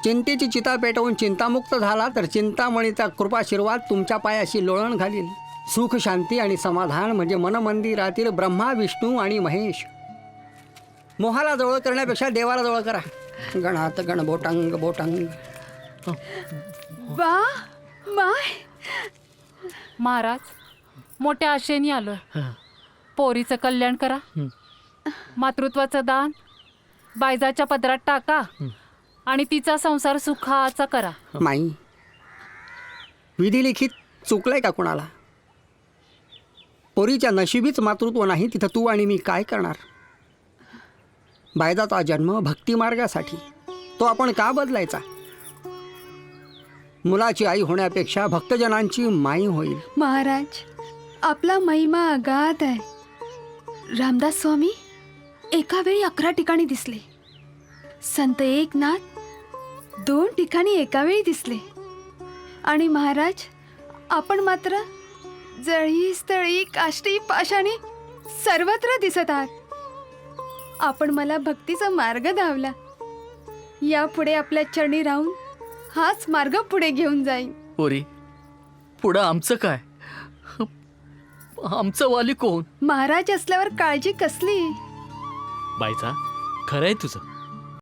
चिंतेची चिता पेटवून चिंतामुक्त झाला तर चिंतामणीचा कृपाशीर्वाद तुमच्या पायाशी लोळण घालील. सुख शांती आणि समाधान म्हणजे मनमंदिरातील ब्रह्मा विष्णू आणि महेश. मोहाला जवळ करण्यापेक्षा देवाला जवळ करा. गणात गण बोटांग बोटांग. वा माय महाराज, मोठ्या आशेने आलोय. पोरीचं कल्याण करा. मातृत्वाचं दान बायजाच्या पदरात टाका आणि तिचा संसार सुखाचा करा. माई, विधिलिखित चुकलंय का कुणाला? पोरीच्या नशिबीच मातृत्व नाही तिथं तू आणि मी काय करणार? बायजाचा जन्म भक्तिमार्गासाठी, तो आपण का बदलायचा? मुलाची आई होण्यापेक्षा भक्तजनांची माई होईल. महाराज, आपला महिमा अगाध आहे. रामदास स्वामी एका वेळी 11 ठिकाणी दिसले. संत एकनाथ 2 ठिकाणी एका वेळी दिसले. आणि महाराज, आपण मात्र जळी स्थळी काष्टी पाषाणी सर्वत्र दिसत आहात. आपण मला भक्तीचा मार्ग धावला. यापुढे आपल्या चरणी राहून हाच मार्ग पुढे घेऊन जाईन. पोरी, पुढं आमचं काय? आमचं वाली कोण? महाराज असल्यावर काळजी कसली? बायचा, खरंय तुझं.